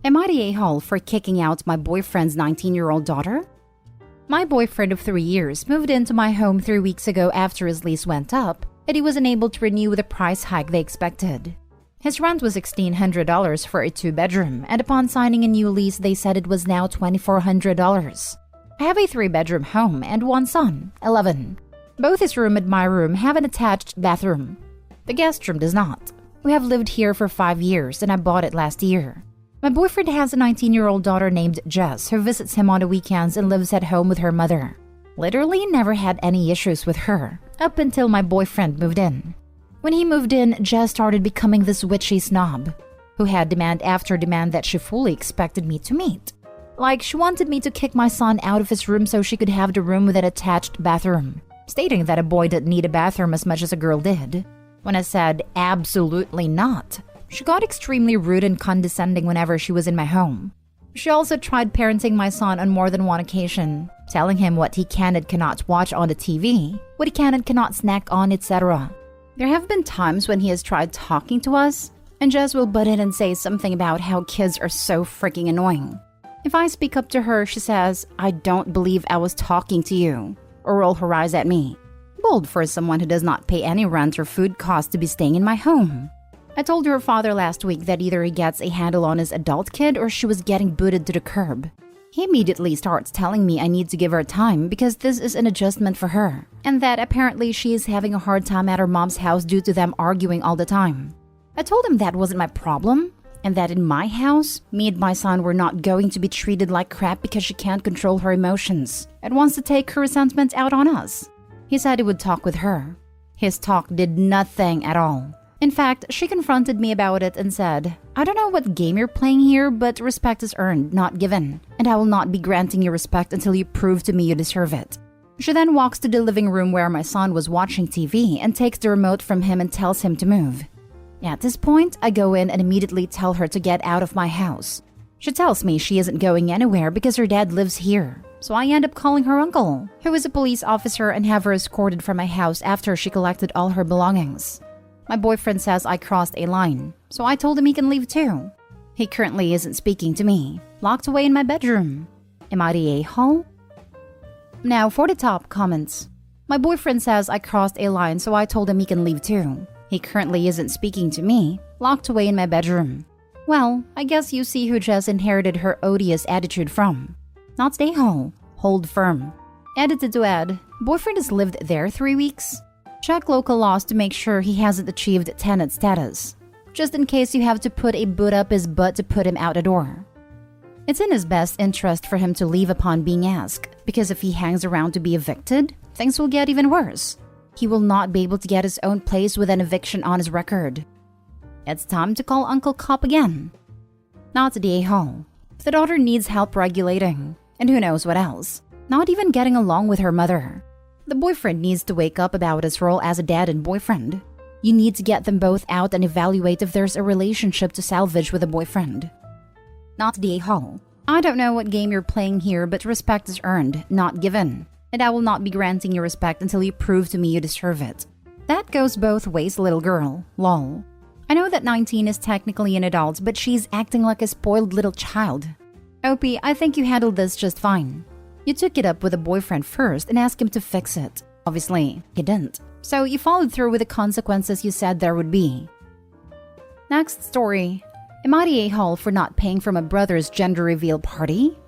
Am I the a-hole for kicking out my boyfriend's 19-year-old daughter? My boyfriend of 3 years moved into my home 3 weeks ago after his lease went up, and he was unable to renew the price hike they expected. His rent was $1,600 for a 2-bedroom, and upon signing a new lease they said it was now $2,400. I have a 3-bedroom home and one son, 11. Both his room and my room have an attached bathroom. The guest room does not. We have lived here for 5 years and I bought it last year. My boyfriend has a 19-year-old daughter named Jess who visits him on the weekends and lives at home with her mother. Literally never had any issues with her, up until my boyfriend moved in. When he moved in, Jess started becoming this witchy snob, who had demand after demand that she fully expected me to meet. Like, she wanted me to kick my son out of his room so she could have the room with an attached bathroom, stating that a boy didn't need a bathroom as much as a girl did. When I said, absolutely not, she got extremely rude and condescending whenever she was in my home. She also tried parenting my son on more than one occasion, telling him what he can and cannot watch on the TV, what he can and cannot snack on, etc. There have been times when he has tried talking to us, and Jess will butt in and say something about how kids are so freaking annoying. If I speak up to her, she says, "I don't believe I was talking to you," or roll her eyes at me. Bold for someone who does not pay any rent or food costs to be staying in my home. I told her father last week that either he gets a handle on his adult kid or she was getting booted to the curb. He immediately starts telling me I need to give her time because this is an adjustment for her, and that apparently she is having a hard time at her mom's house due to them arguing all the time. I told him that wasn't my problem, and that in my house, me and my son were not going to be treated like crap because she can't control her emotions and wants to take her resentment out on us. He said he would talk with her. His talk did nothing at all. In fact, she confronted me about it and said, "I don't know what game you're playing here, but respect is earned, not given, and I will not be granting you respect until you prove to me you deserve it." She then walks to the living room where my son was watching TV and takes the remote from him and tells him to move. At this point, I go in and immediately tell her to get out of my house. She tells me she isn't going anywhere because her dad lives here. So I end up calling her uncle, who is a police officer, and have her escorted from my house after she collected all her belongings. My boyfriend says I crossed a line, so I told him he can leave too. He currently isn't speaking to me, locked away in my bedroom. Am I the a-hole? Now for the top comments. My boyfriend says I crossed a line, so I told him he can leave too. He currently isn't speaking to me, locked away in my bedroom. Well, I guess you see who Jess inherited her odious attitude from. Not stay home, hold firm. Edited to add, boyfriend has lived there 3 weeks. Check local laws to make sure he hasn't achieved tenant status, just in case you have to put a boot up his butt to put him out a door. It's in his best interest for him to leave upon being asked, because if he hangs around to be evicted, things will get even worse. He will not be able to get his own place with an eviction on his record. It's time to call Uncle Cop again. Not the a-hole. The daughter needs help regulating, and who knows what else. Not even getting along with her mother. The boyfriend needs to wake up about his role as a dad and boyfriend. You need to get them both out and evaluate if there's a relationship to salvage with a boyfriend. Not the a-hole. I don't know what game you're playing here, but respect is earned, not given. And I will not be granting you respect until you prove to me you deserve it. That goes both ways, little girl. Lol. I know that 19 is technically an adult, but she's acting like a spoiled little child. Opie, I think you handled this just fine. You took it up with a boyfriend first and asked him to fix it. Obviously, he didn't. So you followed through with the consequences you said there would be. Next story. Am I the a-hole for not paying for my brother's gender reveal party?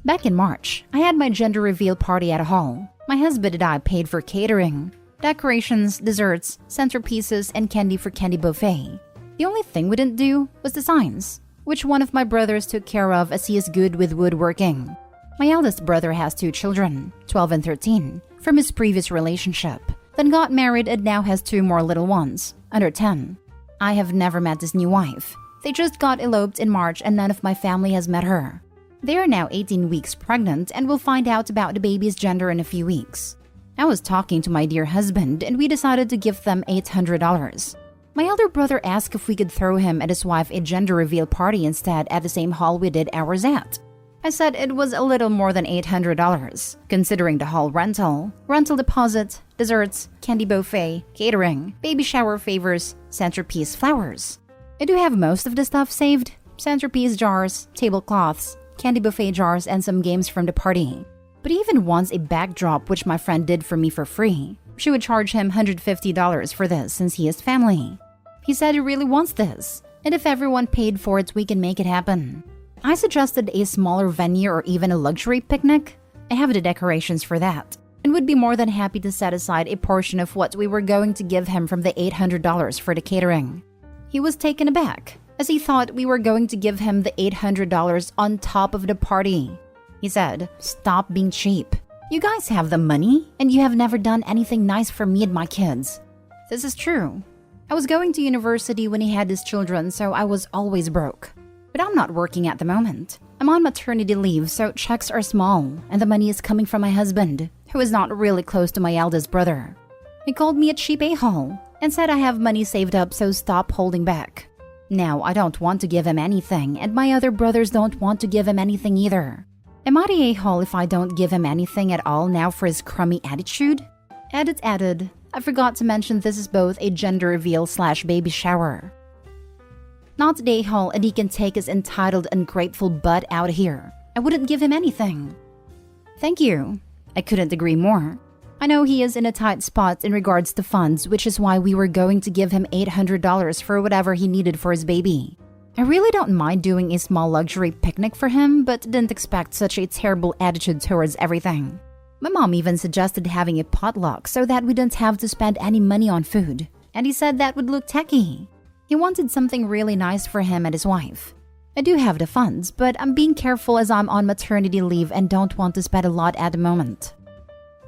Back in March, I had my gender reveal party at a hall. My husband and I paid for catering, decorations, desserts, centerpieces, and candy for candy buffet. The only thing we didn't do was the signs, which one of my brothers took care of as he is good with woodworking. My eldest brother has 2 children, 12 and 13, from his previous relationship, then got married and now has 2 more little ones, under 10. I have never met his new wife. They just got eloped in March and none of my family has met her. They are now 18 weeks pregnant and will find out about the baby's gender in a few weeks. I was talking to my dear husband and we decided to give them $800. My elder brother asked if we could throw him and his wife a gender reveal party instead at the same hall we did ours at. I said it was a little more than $800, considering the hall rental deposit, desserts, candy buffet, catering, baby shower favors, centerpiece flowers. I do have most of the stuff saved, centerpiece jars, tablecloths, candy buffet jars, and some games from the party. But he even wants a backdrop which my friend did for me for free. She would charge him $150 for this since he has family. He said he really wants this, and if everyone paid for it, we can make it happen. I suggested a smaller venue or even a luxury picnic. I have the decorations for that, and would be more than happy to set aside a portion of what we were going to give him from the $800 for the catering. He was taken aback, as he thought we were going to give him the $800 on top of the party. He said, "Stop being cheap. You guys have the money, and you have never done anything nice for me and my kids." This is true. I was going to university when he had his children, so I was always broke. But I'm not working at the moment. I'm on maternity leave, so checks are small, and the money is coming from my husband, who is not really close to my eldest brother. He called me a cheap a-hole and said I have money saved up, so stop holding back. Now, I don't want to give him anything, and my other brothers don't want to give him anything either. Am I the a-hole if I don't give him anything at all now for his crummy attitude? Edit added. I forgot to mention this is both a gender reveal / baby shower. Not the a-hole, and he can take his entitled, ungrateful butt out of here. I wouldn't give him anything. Thank you. I couldn't agree more. I know he is in a tight spot in regards to funds, which is why we were going to give him $800 for whatever he needed for his baby. I really don't mind doing a small luxury picnic for him, but didn't expect such a terrible attitude towards everything. My mom even suggested having a potluck so that we didn't have to spend any money on food, and he said that would look tacky. He wanted something really nice for him and his wife. I do have the funds, but I'm being careful as I'm on maternity leave and don't want to spend a lot at the moment.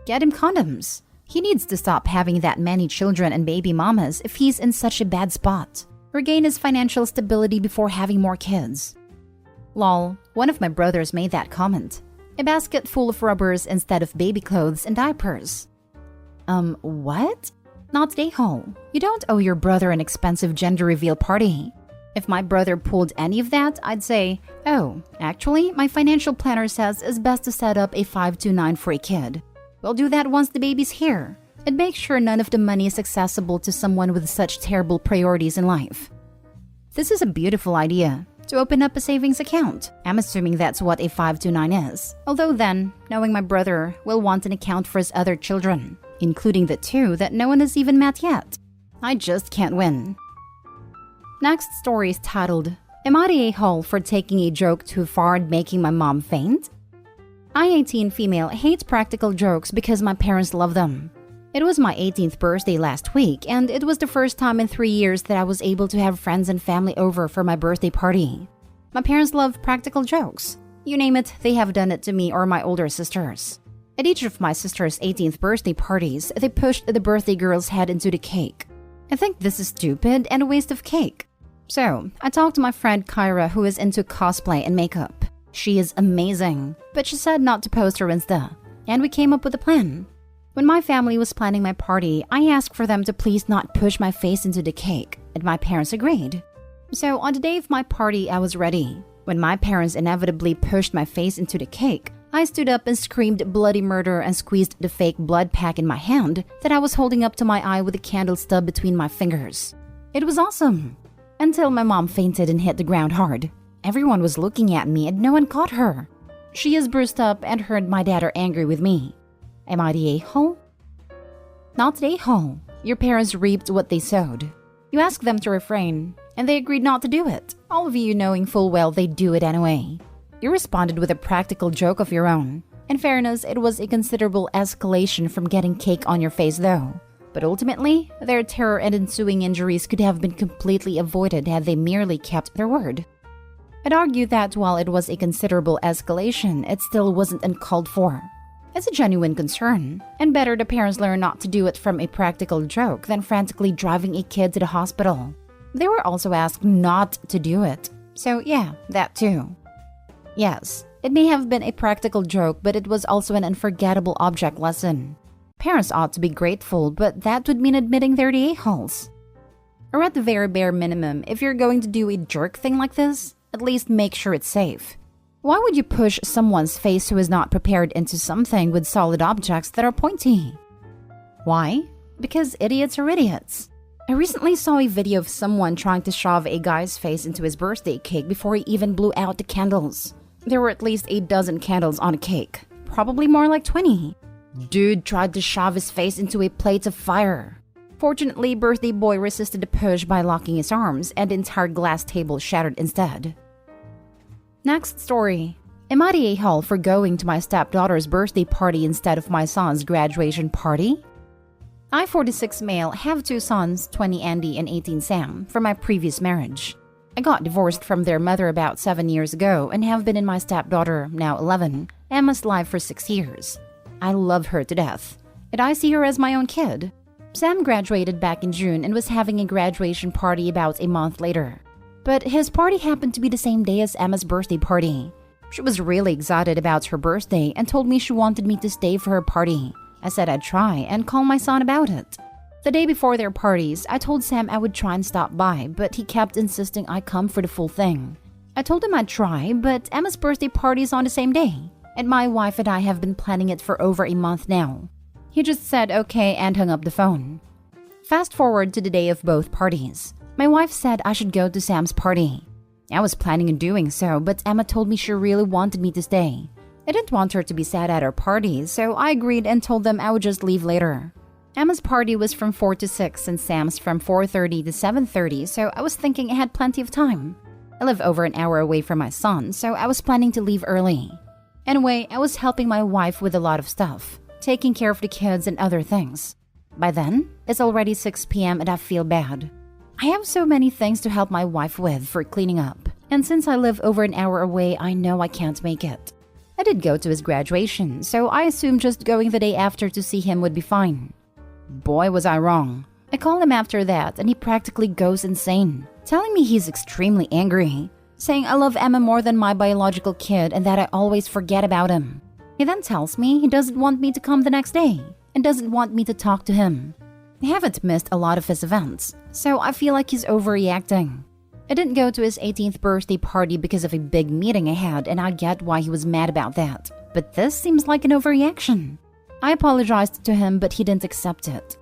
Get him condoms. He needs to stop having that many children and baby mamas if he's in such a bad spot. Regain his financial stability before having more kids. Lol, one of my brothers made that comment. A basket full of rubbers instead of baby clothes and diapers. What? Not a-hole. You don't owe your brother an expensive gender reveal party. If my brother pulled any of that, I'd say, "Oh, actually, my financial planner says it's best to set up a 529 for a kid. We'll do that once the baby's here, and make sure none of the money is accessible to someone with such terrible priorities in life." This is a beautiful idea, to open up a savings account. I'm assuming that's what a 529 is. Although then, knowing my brother will want an account for his other children, including the 2 that no one has even met yet. I just can't win. Next story is titled, "Am I the a-hole for taking a joke too far and making my mom faint?" I, 18 female, hate practical jokes because my parents love them. It was my 18th birthday last week, and it was the first time in 3 years that I was able to have friends and family over for my birthday party. My parents love practical jokes. You name it, they have done it to me or my older sisters. At each of my sister's 18th birthday parties, they pushed the birthday girl's head into the cake. I think this is stupid and a waste of cake. So, I talked to my friend Kyra, who is into cosplay and makeup. She is amazing, but she said not to post her Insta, and we came up with a plan. When my family was planning my party, I asked for them to please not push my face into the cake, and my parents agreed. So on the day of my party, I was ready. When my parents inevitably pushed my face into the cake, I stood up and screamed bloody murder and squeezed the fake blood pack in my hand that I was holding up to my eye with a candle stub between my fingers. It was awesome. Until my mom fainted and hit the ground hard. Everyone was looking at me and no one caught her. She is bruised up and her and my dad are angry with me. Am I the a-hole? Not the a-hole. Your parents reaped what they sowed. You asked them to refrain, and they agreed not to do it, all of you knowing full well they'd do it anyway. You responded with a practical joke of your own. In fairness, it was a considerable escalation from getting cake on your face though. But ultimately, their terror and ensuing injuries could have been completely avoided had they merely kept their word. I'd argue that while it was a considerable escalation, it still wasn't uncalled for. It's a genuine concern, and better the parents learn not to do it from a practical joke than frantically driving a kid to the hospital. They were also asked not to do it, so yeah, that too. Yes, it may have been a practical joke, but it was also an unforgettable object lesson. Parents ought to be grateful, but that would mean admitting they're the a-holes. Or at the very bare minimum, if you're going to do a jerk thing like this, at least make sure it's safe. Why would you push someone's face who is not prepared into something with solid objects that are pointy? Why? Because idiots are idiots. I recently saw a video of someone trying to shove a guy's face into his birthday cake before he even blew out the candles. There were at least 8 dozen candles on a cake, probably more like 20. Dude tried to shove his face into a plate of fire. Fortunately, birthday boy resisted the push by locking his arms, and the entire glass table shattered instead. Next story. Am I the a-hole for going to my stepdaughter's birthday party instead of my son's graduation party? I, 46 male, have 2 sons, 20 Andy and 18 Sam, from my previous marriage. I got divorced from their mother about 7 years ago and have been in my stepdaughter, now 11, Emma's life for 6 years. I love her to death, and I see her as my own kid. Sam graduated back in June and was having a graduation party about a month later. But his party happened to be the same day as Emma's birthday party. She was really excited about her birthday and told me she wanted me to stay for her party. I said I'd try and call my son about it. The day before their parties, I told Sam I would try and stop by, but he kept insisting I come for the full thing. I told him I'd try, but Emma's birthday party is on the same day, and my wife and I have been planning it for over a month now. He just said okay and hung up the phone. Fast forward to the day of both parties. My wife said I should go to Sam's party. I was planning on doing so, but Emma told me she really wanted me to stay. I didn't want her to be sad at our party, so I agreed and told them I would just leave later. Emma's party was from 4 to 6 and Sam's from 4:30 to 7:30, so I was thinking I had plenty of time. I live over an hour away from my son, so I was planning to leave early. Anyway, I was helping my wife with a lot of stuff, taking care of the kids and other things. By then, it's already 6 p.m. and I feel bad. I have so many things to help my wife with for cleaning up, and since I live over an hour away, I know I can't make it. I did go to his graduation, so I assumed just going the day after to see him would be fine. Boy, was I wrong. I call him after that, and he practically goes insane, telling me he's extremely angry, saying I love Emma more than my biological kid and that I always forget about him. He then tells me he doesn't want me to come the next day and doesn't want me to talk to him. I haven't missed a lot of his events, so I feel like he's overreacting. I didn't go to his 18th birthday party because of a big meeting I had, and I get why he was mad about that. But this seems like an overreaction. I apologized to him, but he didn't accept it.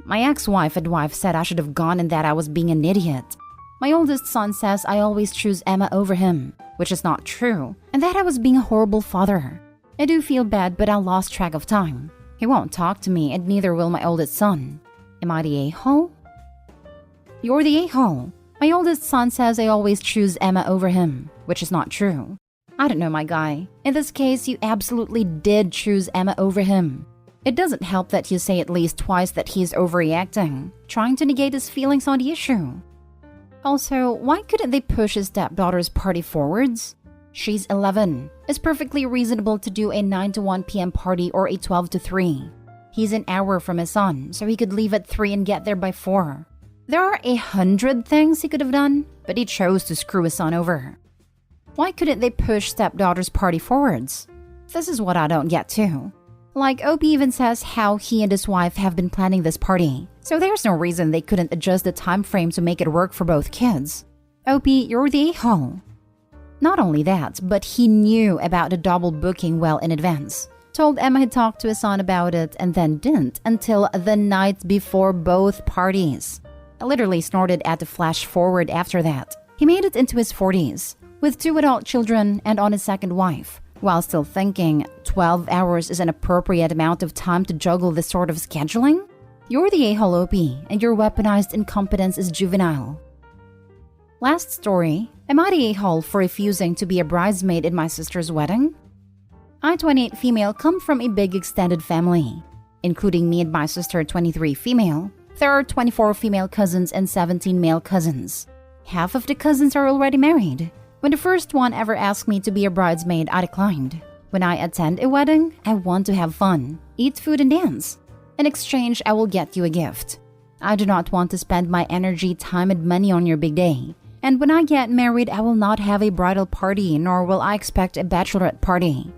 My ex-wife and wife said I should have gone and that I was being an idiot. My oldest son says I always choose Emma over him, which is not true, and that I was being a horrible father. I do feel bad, but I lost track of time. He won't talk to me, and neither will my oldest son. Am I the a-hole? You're the a-hole. My oldest son says I always choose Emma over him, which is not true. I don't know, my guy. In this case, you absolutely did choose Emma over him. It doesn't help that you say at least twice that he's overreacting, trying to negate his feelings on the issue. Also, why couldn't they push his stepdaughter's party forwards? She's 11. It's perfectly reasonable to do a 9 to 1 p.m. party or a 12 to 3. He's an hour from his son, so he could leave at 3 and get there by 4. There are 100 things he could have done, but he chose to screw his son over. Why couldn't they push stepdaughter's party forwards? This is what I don't get too. Like, OP even says how he and his wife have been planning this party, so there's no reason they couldn't adjust the time frame to make it work for both kids. OP, you're the a-hole. Not only that, but he knew about the double booking well in advance. Told Emma he'd talked to his son about it and then didn't until the night before both parties. I literally snorted at the flash forward after that. He made it into his 40s, with 2 adult children and on his second wife, while still thinking 12 hours is an appropriate amount of time to juggle this sort of scheduling? You're the a-hole, OP, and your weaponized incompetence is juvenile. Last story. Am I the a-hole for refusing to be a bridesmaid in my sister's wedding? I, 28 female, come from a big extended family. Including me and my sister, 23 female, there are 24 female cousins and 17 male cousins. Half of the cousins are already married. When the first one ever asked me to be a bridesmaid, I declined. When I attend a wedding, I want to have fun, eat food and dance. In exchange, I will get you a gift. I do not want to spend my energy, time and money on your big day. And when I get married, I will not have a bridal party, nor will I expect a bachelorette party.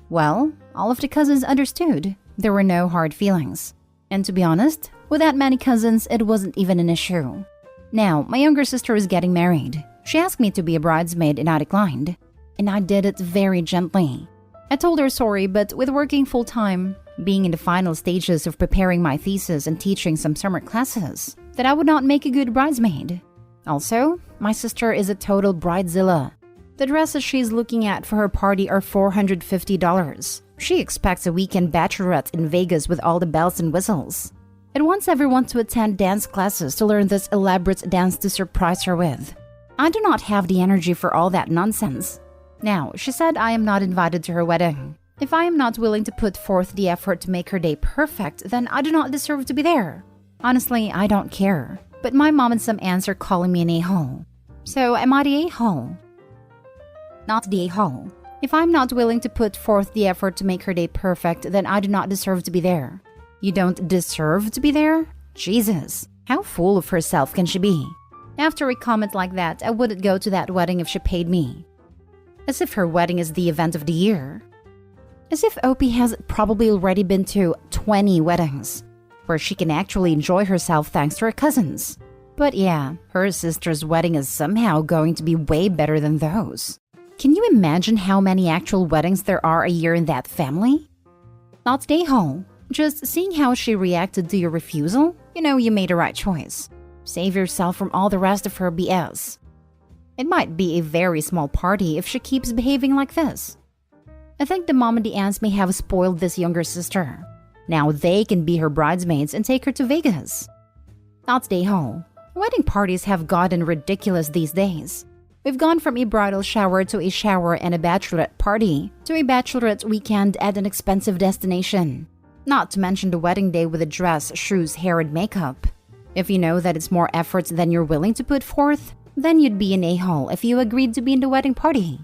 Well, all of the cousins understood. There were no hard feelings. And to be honest, with that many cousins, it wasn't even an issue. Now, my younger sister is getting married. She asked me to be a bridesmaid and I declined. And I did it very gently. I told her sorry, but with working full-time, being in the final stages of preparing my thesis and teaching some summer classes, that I would not make a good bridesmaid. Also, my sister is a total bridezilla. The dresses she's looking at for her party are $450. She expects a weekend bachelorette in Vegas with all the bells and whistles, and wants everyone to attend dance classes to learn this elaborate dance to surprise her with. I do not have the energy for all that nonsense. Now, she said I am not invited to her wedding. If I am not willing to put forth the effort to make her day perfect, then I do not deserve to be there. Honestly, I don't care. But my mom and some aunts are calling me an a-hole. So, am I the a-hole? Not the a-hole. If I'm not willing to put forth the effort to make her day perfect, then I do not deserve to be there. You don't deserve to be there? Jesus, how full of herself can she be? After a comment like that, I wouldn't go to that wedding if she paid me. As if her wedding is the event of the year. As if Opie has probably already been to 20 weddings, where she can actually enjoy herself thanks to her cousins. But yeah, her sister's wedding is somehow going to be way better than those. Can you imagine how many actual weddings there are a year in that family? Not the a-hole. Just seeing how she reacted to your refusal, you know you made a right choice. Save yourself from all the rest of her BS. It might be a very small party if she keeps behaving like this. I think the mom and the aunts may have spoiled this younger sister. Now they can be her bridesmaids and take her to Vegas. Not the a-hole. Wedding parties have gotten ridiculous these days. We've gone from a bridal shower to a shower and a bachelorette party to a bachelorette weekend at an expensive destination. Not to mention the wedding day with a dress, shoes, hair, and makeup. If you know that it's more effort than you're willing to put forth, then you'd be an a-hole if you agreed to be in the wedding party.